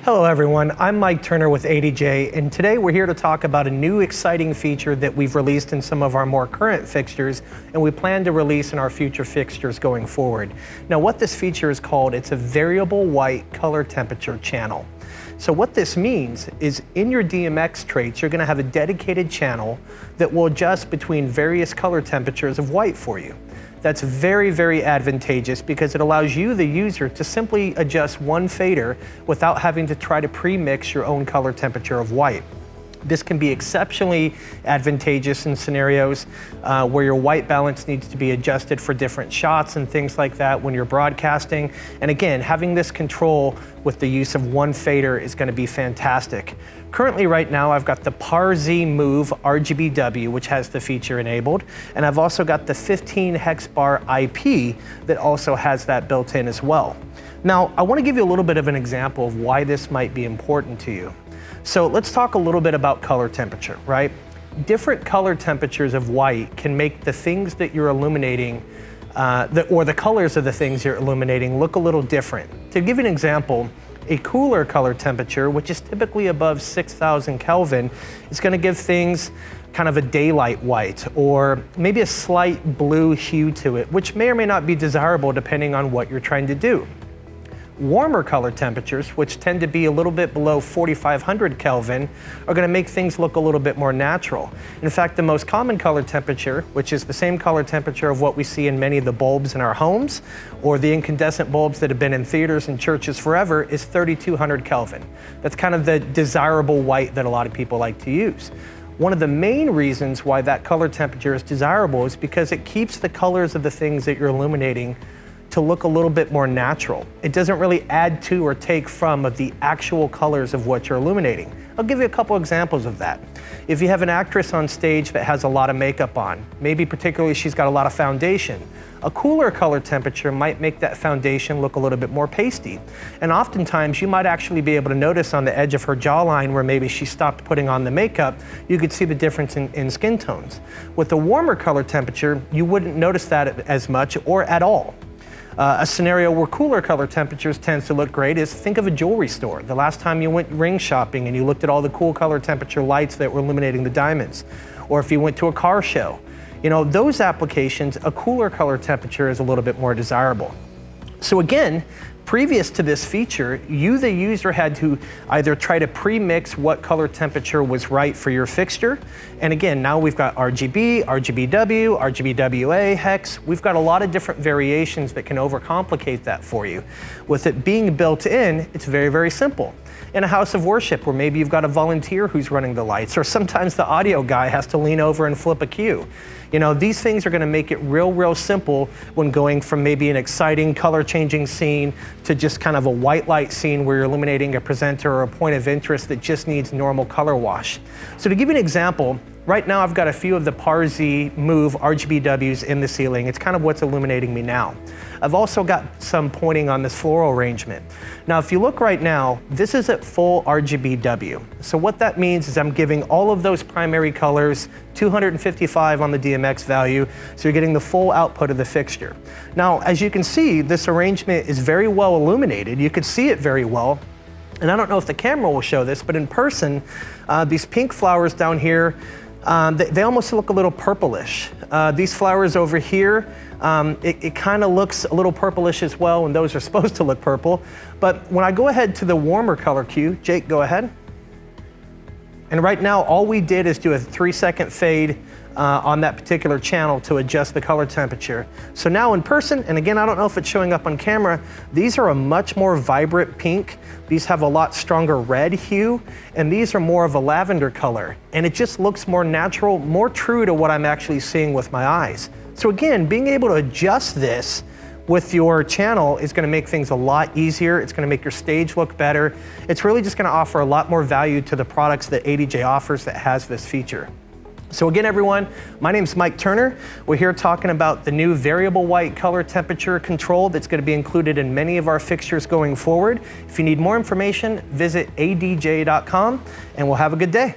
Hello everyone, I'm Mike Turner with ADJ, and today we're here to talk about a new exciting feature that we've released in some of our more current fixtures and we plan to release in our future fixtures going forward. Now what this feature is called, it's a variable white color temperature channel. So what this means is in your DMX traits, you're going to have a dedicated channel that will adjust between various color temperatures of white for you. That's very, very advantageous because it allows you, the user, to simply adjust one fader without having to try to pre-mix your own color temperature of white. This can be exceptionally advantageous in scenarios where your white balance needs to be adjusted for different shots and things like that when you're broadcasting. And again, having this control with the use of one fader is going to be fantastic. Currently right now I've got the PAR-Z Move RGBW, which has the feature enabled, and I've also got the 15 Hex Bar IP that also has that built in as well. Now I want to give you a little bit of an example of why this might be important to you. So let's talk a little bit about color temperature, right? Different color temperatures of white can make the things that you're illuminating, or the colors of the things you're illuminating, look a little different. To give you an example, a cooler color temperature, which is typically above 6,000 Kelvin, is going to give things kind of a daylight white, or maybe a slight blue hue to it, which may or may not be desirable depending on what you're trying to do. Warmer color temperatures, which tend to be a little bit below 4,500 Kelvin, are going to make things look a little bit more natural. In fact, the most common color temperature, which is the same color temperature of what we see in many of the bulbs in our homes, or the incandescent bulbs that have been in theaters and churches forever, is 3,200 Kelvin. That's kind of the desirable white that a lot of people like to use. One of the main reasons why that color temperature is desirable is because it keeps the colors of the things that you're illuminating to look a little bit more natural. It doesn't really add to or take from the actual colors of what you're illuminating. I'll give you a couple examples of that. If you have an actress on stage that has a lot of makeup on, maybe particularly she's got a lot of foundation, a cooler color temperature might make that foundation look a little bit more pasty. And oftentimes you might actually be able to notice on the edge of her jawline where maybe she stopped putting on the makeup, you could see the difference in skin tones. With a warmer color temperature, you wouldn't notice that as much or at all. A scenario where cooler color temperatures tends to look great is, think of a jewelry store. The last time you went ring shopping and you looked at all the cool color temperature lights that were illuminating the diamonds. Or if you went to a car show. You know, those applications, a cooler color temperature is a little bit more desirable. So again, previous to this feature, you, the user, had to either try to pre-mix what color temperature was right for your fixture. And again, now we've got RGB, RGBW, RGBWA, Hex. We've got a lot of different variations that can overcomplicate that for you. With it being built in, it's very, very simple. In a house of worship where maybe you've got a volunteer who's running the lights, or sometimes the audio guy has to lean over and flip a cue. You know, these things are going to make it real simple when going from maybe an exciting color changing scene to just kind of a white light scene where you're illuminating a presenter or a point of interest that just needs normal color wash. So to give you an example, right now I've got a few of the PAR-Z Move RGBWs in the ceiling. It's kind of what's illuminating me now. I've also got some pointing on this floral arrangement. Now if you look right now, this is at full RGBW. So what that means is I'm giving all of those primary colors 255 on the DMX value, so you're getting the full output of the fixture. Now as you can see, this arrangement is very well illuminated. You can see it very well. And I don't know if the camera will show this, but in person, these pink flowers down here, they almost look a little purplish. These flowers over here, it kind of looks a little purplish as well, and those are supposed to look purple. But when I go ahead to the warmer color cue, Jake, go ahead. And right now, all we did is do a 3-second fade on that particular channel to adjust the color temperature. So now in person, and again, I don't know if it's showing up on camera, these are a much more vibrant pink. These have a lot stronger red hue, and these are more of a lavender color. And it just looks more natural, more true to what I'm actually seeing with my eyes. So again, being able to adjust this with your channel is going to make things a lot easier. It's going to make your stage look better. It's really just going to offer a lot more value to the products that ADJ offers that has this feature. So again, everyone, my name is Mike Turner. We're here talking about the new variable white color temperature control that's going to be included in many of our fixtures going forward. If you need more information, visit adj.com, and we'll have a good day.